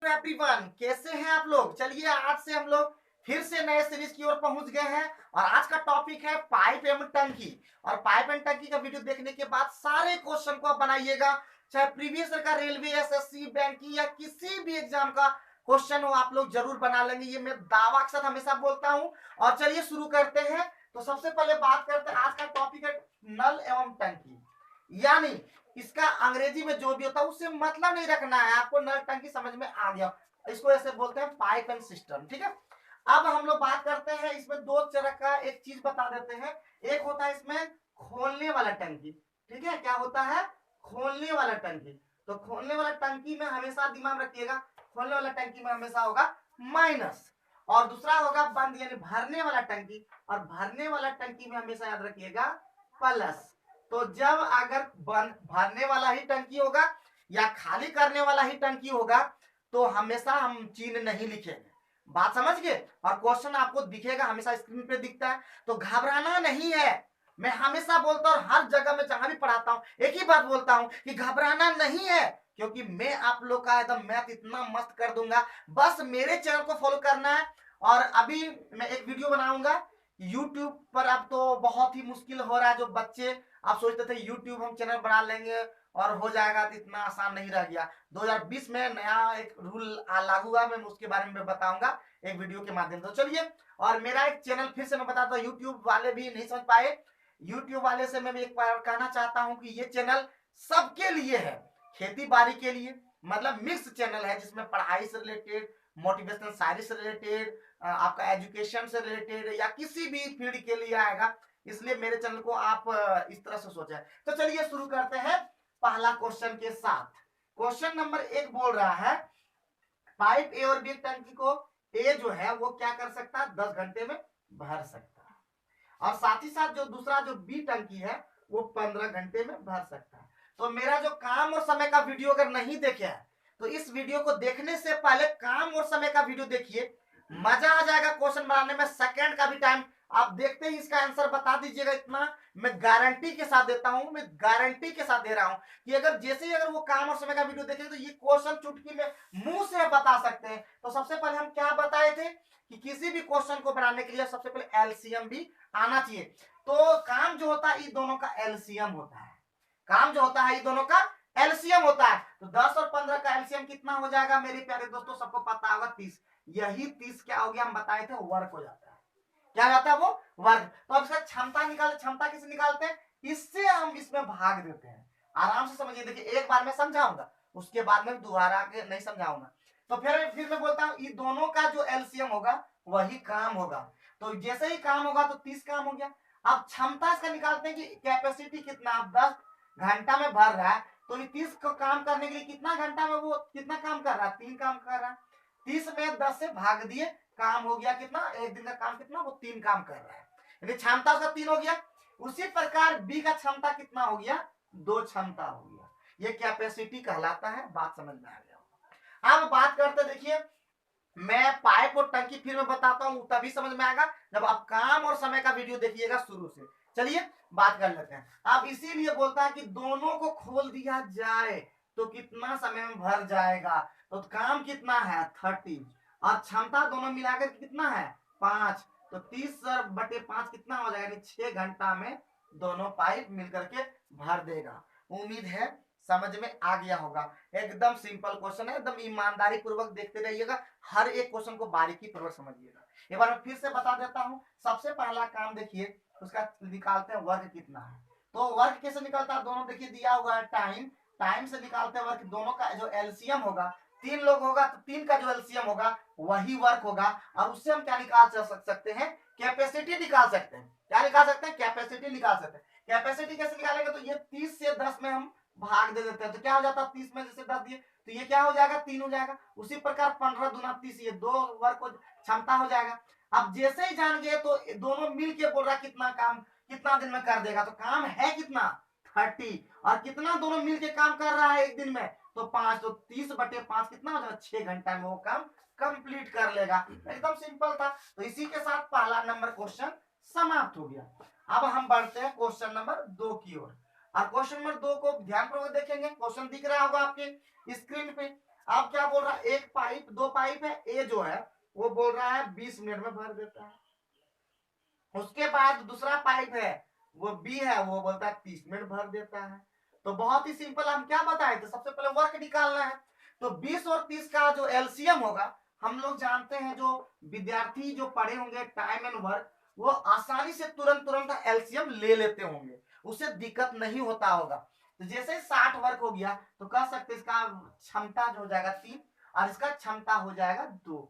Everyone, कैसे हैं आप लोग। चलिए आज से हम लोग फिर से नए सीरीज की ओर पहुंच गए हैं और आज का टॉपिक है पाइप एवं टंकी। और पाइप एंड टंकी का वीडियो देखने के बाद सारे क्वेश्चन को आप बनाइएगा, चाहे प्रीवियस ईयर का रेलवे, एसएससी, बैंकिंग या किसी भी एग्जाम का क्वेश्चन हो आप लोग जरूर बना लेंगे, ये मैं दावा के साथ हमेशा बोलता हूं। और चलिए शुरू करते हैं। तो सबसे पहले बात करते हैं, आज का टॉपिक है नल एवं टंकी। यानी इसका अंग्रेजी में जो भी होता है उससे मतलब नहीं रखना है आपको, नल टंकी समझ में आ गया। इसको ऐसे बोलते हैं पाइप एंड सिस्टम, ठीक है। अब हम लोग बात करते हैं, इसमें दो तरह का एक चीज बता देते हैं। एक होता है इसमें खोलने वाला टंकी, ठीक है। क्या होता है? खोलने वाला टंकी। तो खोलने वाला टंकी में हमेशा दिमाग रखिएगा, खोलने वाला टंकी में हमेशा होगा माइनस। और दूसरा होगा बंद यानी भरने वाला टंकी, और भरने वाला टंकी में हमेशा याद रखिएगा प्लस। तो जब अगर भरने वाला ही टंकी होगा या खाली करने वाला ही टंकी होगा तो हमेशा हम चिन्ह नहीं लिखेंगे। बात समझ गए? और क्वेश्चन आपको दिखेगा, हमेशा स्क्रीन पे दिखता है। तो घबराना नहीं है। मैं हमेशा बोलता हूँ, हर जगह में जहां भी पढ़ाता हूँ एक ही बात बोलता हूँ कि घबराना नहीं है, क्योंकि मैं आप लोग का एकदम मैथ इतना मस्त कर दूंगा। बस मेरे चैनल को फॉलो करना है। और अभी मैं एक वीडियो बनाऊंगा यूट्यूब पर। अब तो बहुत ही मुश्किल हो रहा है, जो बच्चे आप सोचते थे यूट्यूब हम चैनल बना लेंगे और हो जाएगा, तो इतना आसान नहीं रह गया। 2020 में नया एक रूल लागू हुआ, मैं उसके बारे में बताऊंगा एक वीडियो के माध्यम से। चलिए, और मेरा एक चैनल फिर से मैं बताता हूँ, यूट्यूब वाले भी नहीं समझ पाए, यूट्यूब वाले से मैं एक बार कहना चाहता हूँ कि ये चैनल सबके लिए है, खेती बाड़ी के लिए। मतलब मिक्स चैनल है जिसमें पढ़ाई से रिलेटेड, मोटिवेशनल शायरी से रिलेटेड, आपका एजुकेशन से रिलेटेड या किसी भी फील्ड के लिए आएगा। इसलिए मेरे चैनल को आप इस तरह से सोचा है। तो चलिए शुरू करते हैं पहला क्वेश्चन के साथ। क्वेश्चन नंबर 1 बोल रहा है पाइप ए और बी टंकी को ए जो है वो क्या कर सकता है, 10 घंटे में भर सकता है। और साथ ही साथ जो दूसरा जो बी टंकी है वो 15 घंटे में भर सकता है। तो मेरा जो काम और समय का वीडियो अगर नहीं देखे है तो इस वीडियो को देखने से पहले काम और समय का वीडियो देखिए, मजा आ जाएगा क्वेश्चन बनाने में। सेकंड का भी टाइम आप देखते ही इसका आंसर बता दीजिएगा, इतना मैं गारंटी के साथ देता हूं, मैं गारंटी के साथ दे रहा हूं कि अगर जैसे ही अगर वो काम और समय का वीडियो देखेंगे तो ये क्वेश्चन चुटकी में मुंह से बता सकते हैं। तो सबसे पहले हम क्या बताए थे कि किसी भी क्वेश्चन को बनाने के लिए सबसे पहले एलसीएम भी आना चाहिए। तो काम जो होता है ये दोनों का एलसीएम होता है, काम जो होता है ये दोनों का एलसीएम होता है। तो 10 और 15 का एलसीएम कितना हो जाएगा मेरे प्यारे दोस्तों, सबको पता होगा 30। यही 30 क्या हो गया, हम बताए थे वर्क हो जाता है। क्या जाता है वो? वर्क। तो अब इसका क्षमता निकाले, क्षमता किसे निकालते हैं? इससे हम इसमें भाग देते हैं। आराम से समझिए, देखिए एक बार मैं समझाऊंगा, उसके बाद में दोबारा के नहीं समझाऊंगा। तो फिर मैं बोलता हूं ये दोनों का जो एलसीएम होगा वही काम होगा। तो जैसे ही काम होगा तो 30 काम हो गया। अब क्षमता इसका निकालते हैं कि कैपेसिटी कितना, 10 घंटा में भर रहा है तो 30 को काम करने के लिए कितना घंटा में वो कितना काम कर रहा है, 3 काम कर रहा है। 30 में 10 से भाग दिए, काम हो गया कितना, एक दिन का काम कितना, वो 3 काम कर रहा है, यानी क्षमता उसका 3 हो गया। उसी प्रकार बी का क्षमता कितना हो गया, 2 क्षमता हो गया। ये कैपेसिटी कहलाता है। बात समझ में आ गया। अब बात करते, देखिए मैं पाइप और टंकी फिर मैं बताता हूं, तभी समझ में आएगा जब आप काम और समय का वीडियो देखिएगा शुरू से। चलिए बात कर लेते हैं। अब इसीलिए बोलता है कि दोनों को खोल दिया जाए तो कितना समय में भर जाएगा। तो काम कितना है 30 और क्षमता दोनों मिलाकर कितना है 5। तो 30/5 कितना हो जाएगा, 6 घंटा में दोनों पाइप मिलकर के भर देगा। उम्मीद है समझ में आ गया होगा। एकदम सिंपल क्वेश्चन है, एकदम ईमानदारी पूर्वक देखते रहिएगा, हर एक क्वेश्चन को बारीकी पूर्वक समझिएगा। एक बार मैं फिर से बता देता हूं। सबसे पहला काम देखिए, उसका निकालते हैं वर्क कितना है। तो वर्क कैसे निकलता है, दोनों देखिए दिया हुआ है टाइम, टाइम से निकालते हैं वर्क। दोनों का जो एलसीएम होगा, 3 लोग होगा तो 3 का जो एलसीएम होगा वही वर्क होगा। और उससे हम क्या निकाल सकते हैं, कैपेसिटी निकाल सकते हैं। क्या निकाल सकते हैं, कैपेसिटी निकाल सकते हैं। कैपेसिटी कैसे निकालेंगे, तो ये 30 से 10 में हम भाग दे देते हैं। तो क्या हो जाता है, 30 में जैसे 10 दिए तो ये क्या हो जाएगा, 3 हो जाएगा। उसी प्रकार 15 दूना 30, ये 2 वर्क क्षमता हो जाएगा। अब जैसे ही जान गए तो दोनों मिल के बोल रहा कितना काम कितना दिन में कर देगा। तो काम है कितना 30, और कितना दोनों मिल के काम कर रहा है एक दिन में, तो 5। तो 30/5 कितना हो जाएगा, 6 घंटा में वो काम कंप्लीट कर लेगा। एकदम सिंपल था। तो इसी के साथ पहला नंबर क्वेश्चन समाप्त हो गया। अब हम बढ़ते हैं क्वेश्चन नंबर 2 की ओर। और क्वेश्चन नंबर 2 को ध्यानपूर्वक देखेंगे, क्वेश्चन दिख रहा होगा आपके स्क्रीन पे। अब क्या बोल रहा है, एक पाइप, दो पाइप है, ए जो है वो बोल रहा है 20 मिनट में भर देता है। उसके बाद दूसरा पाइप है वो बी है, वो बोलता है 30 मिनट भर देता है। तो बहुत ही सिंपल, हम क्या बताए थे, सबसे पहले वर्क निकालना है। तो 20 और 30 का जो एलसीएम होगा, हम लोग जानते हैं, जो विद्यार्थी जो पढ़े होंगे टाइम एंड वर्क, वो आसानी से तुरंत तुरंत एलसीएम ले लेते होंगे, उसे दिक्कत नहीं होता होगा। तो जैसे 60 वर्क हो गया तो कह सकते इसका क्षमता जो हो जाएगा 3 और इसका क्षमता हो जाएगा 2।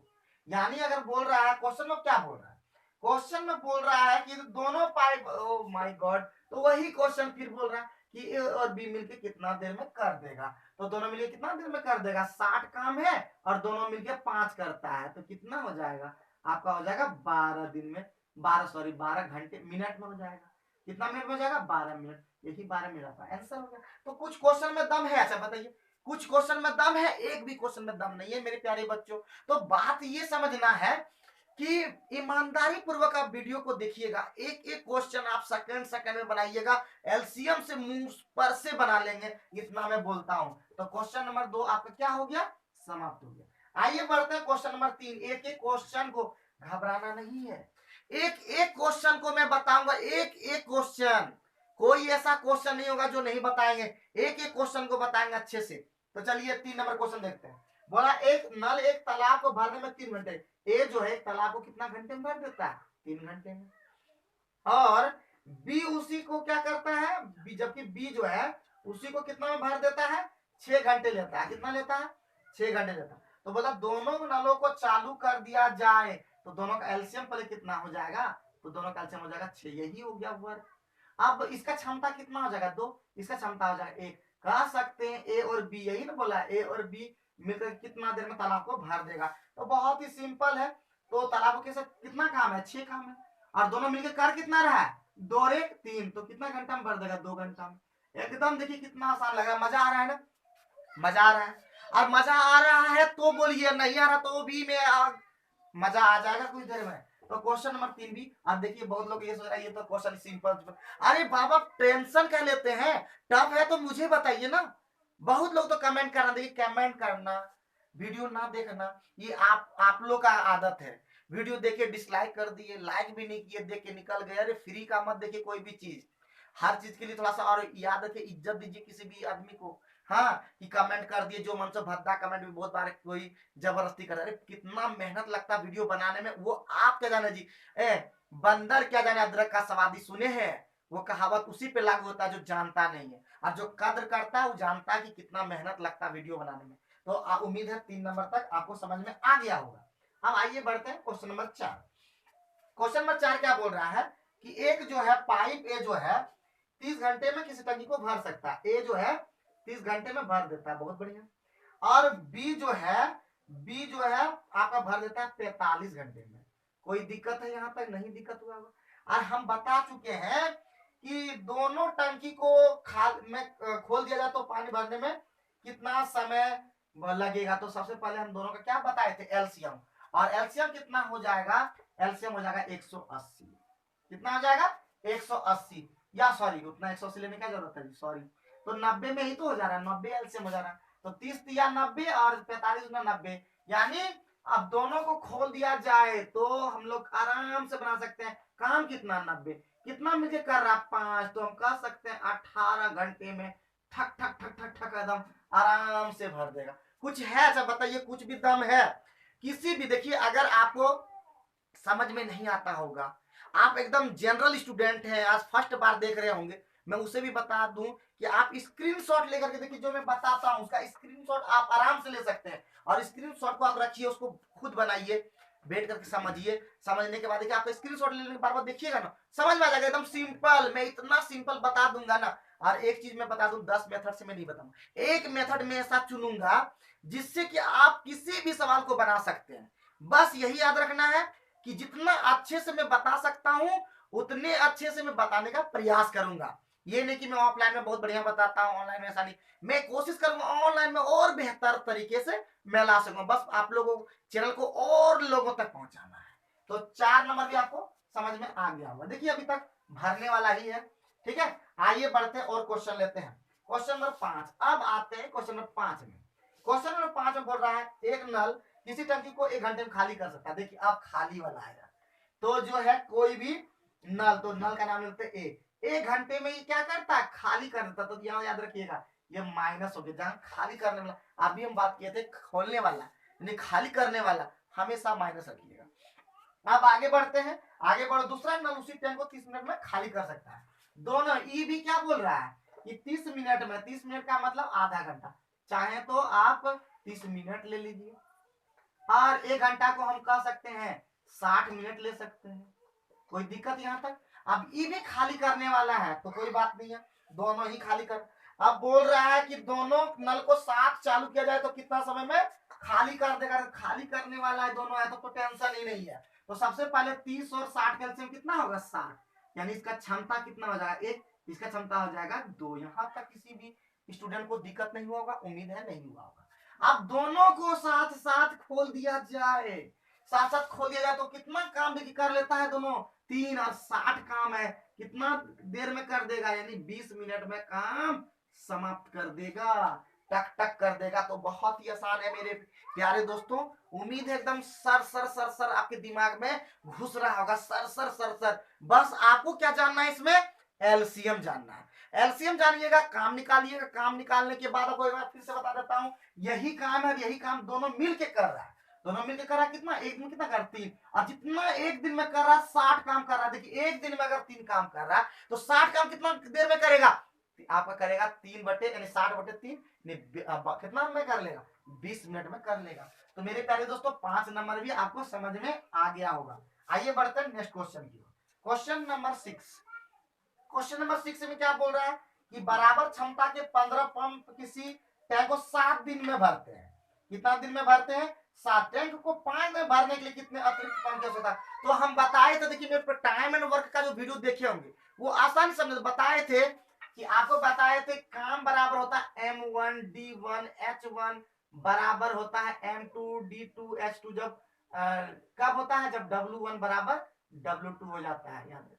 यानी अगर बोल रहा है क्वेश्चन में, क्या बोल रहा है क्वेश्चन में, बोल रहा है कि दोनों पाइप, ओ माय गॉड, तो वही क्वेश्चन फिर बोल रहा है कि ए और बी मिलके कितना देर में कर देगा। तो दोनों मिलके कितना देर में कर देगा, 60 काम है और दोनों मिलके 5 करता है, तो कितना हो जाएगा आपका, हो जाएगा 12 दिन में, 12 घंटे, मिनट में हो जाएगा। कितना मिनट में हो जाएगा, 12 मिनट। यही 12 मिनट का आंसर हो गया। तो कुछ क्वेश्चन में दम है, अच्छा बताइए, कुछ क्वेश्चन में दम है, एक भी क्वेश्चन में दम नहीं है मेरे प्यारे बच्चों। तो बात ये समझना है कि ईमानदारी पूर्वक आप वीडियो को देखिएगा, एक एक क्वेश्चन आप सेकंड सेकंड में बनाइएगा, एलसीएम से मुंह पर से बना लेंगे, इतना मैं बोलता हूं। तो क्वेश्चन नंबर 2 आपका क्या हो गया, समाप्त हो गया। आइए बढ़ते हैं क्वेश्चन नंबर 3। एक एक क्वेश्चन को घबराना नहीं है, एक एक क्वेश्चन को मैं बताऊंगा, एक एक क्वेश्चन, कोई ऐसा क्वेश्चन नहीं होगा जो नहीं बताएंगे, एक एक क्वेश्चन को बताएंगे अच्छे से। तो चलिए 3 नंबर क्वेश्चन देखते हैं। बोला एक नल एक तालाब को भरने में 3 घंटे, ए जो है तालाब को कितना घंटे में भर देता है, 3 घंटे में। और बी उसी को क्या करता है, बी, जबकि बी जो है उसी को कितना में भर देता है, 6 घंटे लेता है। कितना लेता है, 6 घंटे लेता है। तो बोला दोनों नलों को चालू कर दिया जाए तो दोनों का एलसीएम पहले कितना हो जाएगा, तो दोनों का एलसीएम हो जाएगा 6, यही हो गया वर्क। अब इसका क्षमता कितना हो जाएगा, 2, इसका क्षमता हो जाएगा 1। कह सकते हैं ए और बी, यही ना बोला, ए और बी मिलकर कितना देर में तालाब को भर देगा। तो बहुत ही सिंपल है। तो तालाब के साथ कितना काम है, 6 काम है, और दोनों मिलकर कर कितना रहा है, 2 और 1 3, तो कितना घंटा में भर देगा, 2 घंटा में। एकदम देखिए कितना आसान लगा, मजा आ रहा है ना, मजा आ रहा है। और मजा आ रहा है तो बोलिए, नहीं आ रहा तो भी मैं मजा आ जाएगा कुछ देर में। तो क्वेश्चन नंबर 3 भी आप देखिए, बहुत लोग ये सोच रहे हैं ये तो क्वेश्चन सिंपल, अरे बाबा टेंशन क्या लेते हैं, टफ है तो मुझे बताइए ना। बहुत लोग तो कमेंट करना, देखिए कमेंट करना, वीडियो ना देखना, ये आप लोग का आदत है। वीडियो देखे डिसलाइक कर दिए, लाइक भी नहीं किए, देख के निकल गए। अरे फ्री का मत देखिए कोई भी चीज, हर चीज के लिए थोड़ा सा और याद रखिए, इज्जत दीजिए किसी भी आदमी को। हाँ, कि कमेंट कर दिए जो मन से, भद्दा कमेंट भी बहुत बार कोई जबरदस्ती कर, अरे कितना मेहनत लगता है वीडियो बनाने में, वो आप क्या जाने जी। बंदर क्या जाने अदरक का स्वाद, सुने हैं, वो कहावत उसी पे लागू होता है जो जानता नहीं है, और जो कद्र करता है वो जानता है कि कितना मेहनत लगता है वीडियो बनाने में। तो उम्मीद है 3 नंबर तक आपको समझ में आ गया होगा। अब आइए बढ़ते हैं क्वेश्चन नंबर 4। क्वेश्चन नंबर 4 क्या बोल रहा है कि एक जो है पाइप ए जो है 30 घंटे में किसी टंकी को भर सकता है, ए जो है 30 घंटे में भर देता है, बहुत बढ़िया। और बी जो है आपका भर देता है 45 घंटे में। कोई दिक्कत है यहाँ तक, नहीं दिक्कत हुआ होगा। और हम बता चुके हैं कि दोनों टंकी को खोल दिया जाए तो पानी भरने में कितना समय लगेगा। तो सबसे पहले हम दोनों का क्या बताए थे, एलसीएम, और एलसीएम कितना हो जाएगा, एलसीएम हो जाएगा 180। कितना हो जाएगा, 180, या सॉरी उतना 180 लेने की जरूरत है, सॉरी। तो 90 में ही तो हो जा रहा है, 90 एलसीएम हो जा रहा है। तो 30 या 90 और 45 में 90, यानी अब दोनों को खोल दिया जाए तो हम लोग आराम से बना सकते हैं। काम कितना, 90, कितना मिलकर कर रहा, 5, तो हम कह सकते हैं 18 घंटे में ठक ठक ठक ठक ठक एकदम आराम से भर देगा। कुछ है, अच्छा बताइए, कुछ भी दम है किसी भी, देखिए अगर आपको समझ में नहीं आता होगा, आप एकदम जनरल स्टूडेंट हैं, आज फर्स्ट बार देख रहे होंगे, मैं उसे भी बता दूं कि आप स्क्रीनशॉट लेकर के देखिए, जो मैं बताता हूं उसका स्क्रीनशॉट आप आराम से ले सकते हैं, और स्क्रीनशॉट को आप रखिए, उसको खुद बनाइए, बैठ करके समझिए। समझने के बाद देखिए, आपका स्क्रीनशॉट लेने के बार देखिएगा ना, समझ में आ जाएगा, एकदम सिंपल, मैं इतना सिंपल बता दूंगा ना। और एक चीज मैं बता दूं, 10 मेथड से मैं नहीं बताऊंगा, एक मेथड में ऐसा चुनूंगा जिससे कि आप किसी भी सवाल को बना सकते हैं। बस यही याद रखना है कि जितना अच्छे से मैं बता सकता हूं उतने अच्छे से मैं बताने का प्रयास करूंगा। ये नहीं कि मैं ऑफलाइन में बहुत बढ़िया बताता हूं, ऑनलाइन में ऐसा नहीं, मैं कोशिश करूंगा ऑनलाइन में और बेहतर तरीके से मैं ला सकूं, बस आप लोगों चैनल को और लोगों तक पहुंचाना है। तो 4 नंबर भी आपको समझ में आ गया होगा, देखिए अभी तक भरने वाला ही है, ठीक है। आइए बढ़ते हैं और क्वेश्चन लेते हैं, क्वेश्चन नंबर 5। अब आते हैं क्वेश्चन नंबर 5 में। क्वेश्चन नंबर 5 में बोल रहा है एक नल किसी टंकी को 1 घंटे में खाली कर सकता है। देखिए अब खाली वाला आएगा तो जो है कोई भी नल, तो नल का नाम लेते हैं ए, 1 घंटे में ये क्या करता है, खाली कर देता। तो यहाँ याद रखिएगा ये माइनस हो गया, जहां खाली करने वाला अभी हम बात किए थे खोलने वाला यानी खाली करने वाला, हमेशा माइनस रखिएगा। अब आगे बढ़ते हैं, आगे बढ़ो। दूसरा नल उसी टैंक को 30 मिनट में खाली कर सकता है। दोनों ई भी क्या बोल रहा है कि 30 मिनट में, 30 मिनट का मतलब आधा घंटा, चाहे तो आप 30 मिनट ले लीजिए और 1 घंटा को हम कह सकते हैं 60 मिनट ले सकते हैं, कोई दिक्कत यहाँ तक। अब ई भी खाली करने वाला है तो कोई बात नहीं है, दोनों ही खाली कर। अब बोल रहा है कि दोनों नल को साथ चालू किया जाए तो कितना समय में खाली कर देगा, खाली करने वाला है दोनों है तो टेंशन ही नहीं है। तो सबसे पहले 30 और 60 का एलसीएम कितना होगा 60, यानी इसका क्षमता कितना हो जाएगा 1, इसका क्षमता हो जाएगा 2। यहाँ तक किसी भी स्टूडेंट को दिक्कत नहीं होगा, उम्मीद है नहीं हुआ होगा। अब दोनों को साथ साथ खोल दिया जाए, साथ साथ खोल दिया जाए तो कितना काम भी कर लेता है दोनों, 3 और 60 काम है, कितना देर में कर देगा, यानी 20 मिनट में काम समाप्त कर देगा, टक टक कर देगा। तो बहुत ही आसान है मेरे प्यारे दोस्तों, उम्मीद है एकदम सर सर सर सर आपके दिमाग में घुस रहा होगा, सर सर सर सर। बस आपको क्या जानना है इसमें, एलसीएम जानना है। एलसीएम जानिएगा, काम निकालिएगा, काम निकालने के बाद आपको एक बार फिर से बता देता हूं, यही काम है, यही काम दोनों मिलके कर रहा है, दोनों मिलकर कर रहा है। कितना एक दिन कितना कर 3, और जितना एक दिन में कर रहा है 60 काम कर रहा है। देखिए एक दिन में अगर 3 काम कर रहा है तो 60 काम कितना देर में करेगा, आपका करेगा 3 बटे यानी 60/3 कितना में कर लेगा, 20 मिनट में कर लेगा। तो मेरे प्यारे दोस्तों 5 नंबर भी आपको समझ में आ गया होगा। आइए बढ़ते हैं नेक्स्ट क्वेश्चन की ओर। क्वेश्चन नंबर 6, क्वेश्चन नंबर 6 में क्या बोल रहा है कि बराबर क्षमता के 15 पंप किसी टैंक को 7 दिन में भरते हैं। कितना दिन में भरते हैं, 7। टैंक को 5 में भरने के लिए कितने अतिरिक्त पंप की आवश्यकता है, तो हम बताए थे, देखिए मेरे टाइम एंड वर्क का जो वीडियो देखे होंगे वो आसानी समझ बताए थे कि आपको बताए थे काम बराबर होता है M1 D1 H1 बराबर होता है M2 D2 H2, जब कब होता है, जब W1 बराबर W2 हो जाता है, याद रखिए।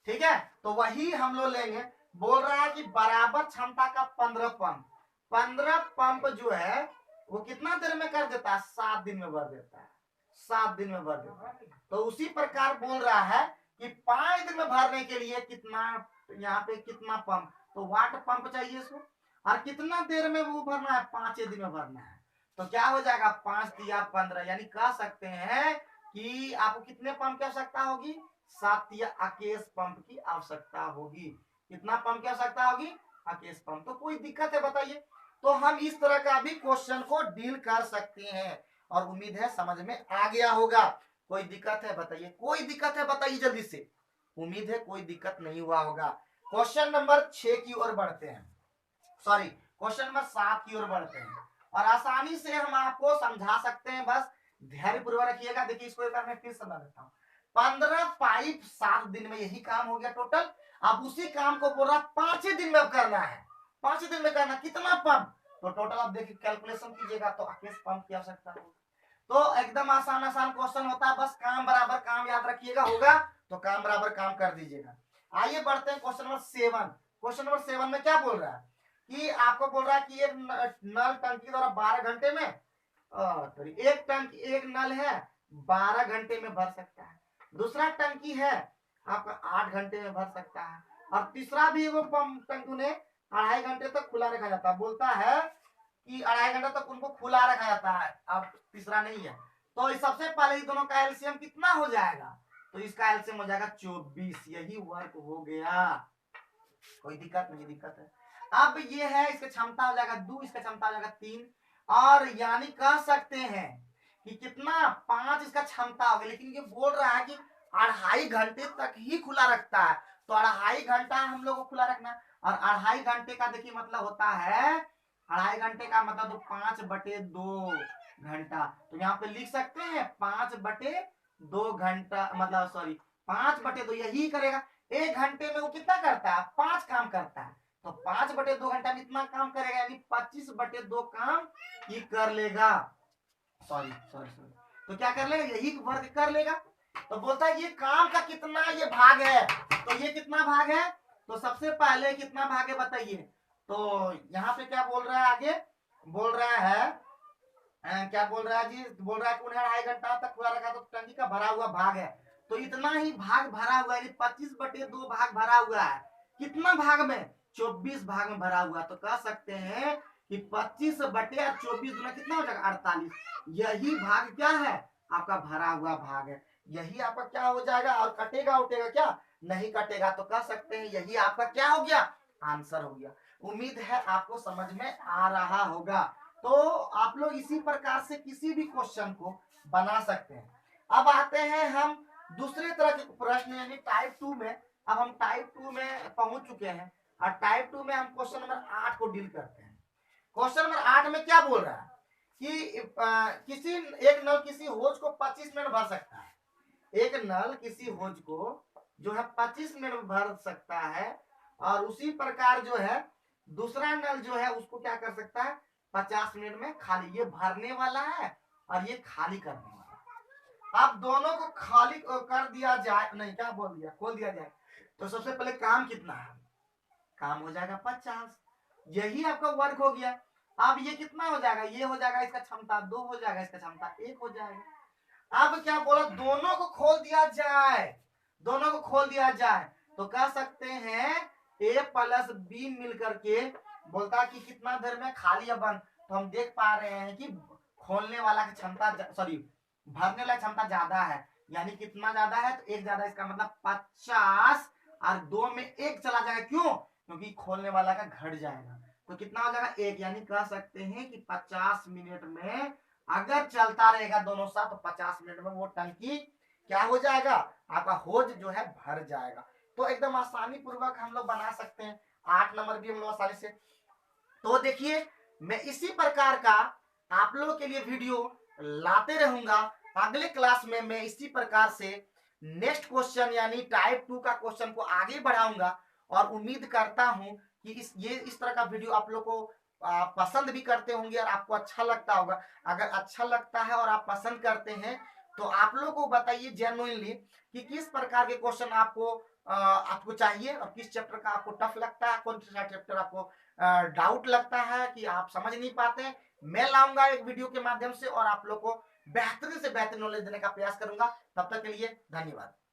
ठीक है, तो वही हम लोग लेंगे। बोल रहा है कि बराबर क्षमता का 15 पंप, 15 पंप जो है वो कितना देर में कर देता है, 7 दिन में भर देता है, 7 दिन में भर देता है। तो उसी प्रकार बोल रहा है कि 5 दिन में भरने के लिए कितना, यहाँ पे कितना पंप, तो वाट पंप चाहिए इसको, और कितना देर में वो भरना है, 5 दिन में भरना है। तो क्या हो जाएगा 5 तिया 15, यानी कह सकते हैं कि आपको कितने पंप की आवश्यकता होगी, 7 या अकेश पंप की आवश्यकता होगी। कितना पंप की आवश्यकता होगी, अकेश पंप। तो कोई दिक्कत है बताइए, तो हम इस तरह का भी क्वेश्चन को डील कर सकते हैं, और उम्मीद है समझ में आ गया होगा। कोई दिक्कत है बताइए, कोई दिक्कत है बताइए जल्दी से, उम्मीद है कोई दिक्कत नहीं हुआ होगा। क्वेश्चन नंबर 6 की ओर बढ़ते हैं, सॉरी क्वेश्चन नंबर 7 की ओर बढ़ते हैं, और आसानी से हम आपको समझा सकते हैं, बस धैर्य पूर्वक रखिएगा। देखिए इसको एक बार मैं फिर समझा देता हूँ। 15 पाइप 7 दिन में, यही काम हो गया टोटल। अब उसी काम को बोल रहा 5 दिन में करना है, 5 दिन में करना, कितना पंप, तो टोटल आप देखिए कैलकुलेशन कीजिएगा तो अकेश पंप की आवश्यकता होगी। तो एकदम आसान आसान क्वेश्चन होता है, बस काम बराबर काम याद रखिएगा, होगा तो काम बराबर काम कर दीजिएगा। आइए बढ़ते हैं क्वेश्चन नंबर 7। क्वेश्चन नंबर 7 में क्या बोल रहा है कि आपको बोल रहा है कि एक नल टंकी द्वारा 12 घंटे में, एक टंकी एक नल है 12 घंटे में भर सकता है, दूसरा टंकी है आपका 8 घंटे में भर सकता है, और तीसरा भी वो पंप टंकी उन्हें 2.5 घंटे तक खुला रखा जाता है। बोलता है कि 2.5 घंटे तक उनको खुला रखा जाता है, अब तीसरा नहीं है। तो सबसे पहले इन दोनों का एलसीएम कितना हो जाएगा, तो इसका एलसीएम हो जाएगा 24, यही वर्क हो गया। कोई दिक्कत नहीं, दिक्कत है। अब ये है इसका क्षमता हो जाएगा 2, इसका क्षमता हो जाएगा 3, और यानी कह सकते हैं कि कितना 5 इसका क्षमता होगा, लेकिन ये बोल रहा है कि 2.5 घंटे तक ही खुला रखता है। तो 2.5 घंटा हम लोग को खुला रखना, और 2.5 घंटे का देखिए मतलब होता है, 2.5 घंटे का मतलब तो 5/2 घंटा। तो यहाँ पे लिख सकते हैं 5/2 घंटा, मतलब सॉरी 5/2, यही करेगा। 1 घंटे में वो कितना करता है, 5 काम करता है, तो 5/2 घंटा में इतना काम करेगा, यानी 25/2 काम ही कर लेगा। सॉरी सॉरी सॉरी, तो क्या कर लेगा, यही वर्ग कर लेगा। तो बोलता है ये काम का कितना ये भाग है, तो ये कितना भाग है, तो सबसे पहले कितना भाग है बताइए। तो यहाँ पे क्या बोल रहा है आगे, बोल रहा है क्या बोल रहा है जी, बोल रहा है कि उन्हें 2.5 घंटा तक खुला रखा तो टंकी का भरा हुआ भाग है। तो इतना ही भाग भरा हुआ है, 25/2 भाग भरा हुआ है। कितना भाग में? 24 भाग में भरा हुआ। तो कह सकते हैं कि 25/24 गुना कितना हो जाएगा? 48। यही भाग क्या है? आपका भरा हुआ भाग है। यही आपका क्या हो जाएगा? और कटेगा उटेगा क्या? नहीं कटेगा। तो कह सकते हैं यही आपका क्या हो गया? आंसर हो गया। उम्मीद है आपको समझ में आ रहा होगा। तो आप लोग इसी प्रकार से किसी भी क्वेश्चन को बना सकते हैं। अब आते हैं हम दूसरे तरह के प्रश्न यानी टाइप 2 में। अब हम टाइप 2 में पहुंच चुके हैं और टाइप 2 में हम क्वेश्चन नंबर 8 को डील करते हैं। क्वेश्चन नंबर 8 में क्या बोल रहा है कि किसी एक नल किसी होज को 25 मिनट भर सकता है। एक नल किसी होज को जो है 25 मिनट में भर सकता है और उसी प्रकार जो है दूसरा नल जो है उसको क्या कर सकता है? 50 मिनट में खाली। ये भरने वाला है और ये खाली करने वाला है। अब दोनों को खाली कर दिया जाए, नहीं क्या बोल दिया, खोल दिया जाए, तो सबसे पहले काम कितना है? काम हो जाएगा 50। यही आपका वर्क हो गया। अब ये कितना हो जाएगा? ये हो जाएगा इसका क्षमता 2 हो जाएगा, इसका क्षमता 1 हो जाएगा। अब क्या बोला? दोनों को खोल दिया जाए। दोनों को खोल दिया जाए तो कह सकते हैं ए प्लस बी मिलकर के बोलता कि कितना देर में खाली या बंद। तो हम देख पा रहे हैं कि खोलने वाला की क्षमता, सॉरी भरने वाला क्षमता ज्यादा है। यानी कितना ज्यादा है? तो 1 ज्यादा। इसका मतलब 50 और 2 में 1 चला जाएगा। क्यों? क्योंकि खोलने वाला का घट जाएगा। तो कितना हो जाएगा? 1। यानी कह सकते हैं कि 50 मिनट में अगर चलता रहेगा दोनों साथ तो 50 मिनट में वो टंकी क्या हो जाएगा? आपका होज जो है भर जाएगा। तो एकदम आसानी पूर्वक हम लोग बना सकते हैं। 8 नंबर भी हम लोग आसानी से। तो देखिए मैं इसी प्रकार का आप लोगों के लिए वीडियो लाते रहूंगा। अगले क्लास में मैं इसी प्रकार से नेक्स्ट क्वेश्चन यानी टाइप 2 का क्वेश्चन को आगे बढ़ाऊंगा और उम्मीद करता हूं कि इस तरह का वीडियो आप लोग को पसंद भी करते होंगे और आपको अच्छा लगता होगा। अगर अच्छा लगता है और आप पसंद करते हैं तो आप लोगों को बताइए जेन्युइनली कि किस प्रकार के क्वेश्चन आपको चाहिए और किस चैप्टर का आपको टफ लगता है, कौन सा चैप्टर आपको डाउट लगता है कि आप समझ नहीं पाते। मैं लाऊंगा एक वीडियो के माध्यम से और आप लोग को बेहतरीन से बेहतरीन नॉलेज देने का प्रयास करूंगा। तब तक के लिए धन्यवाद।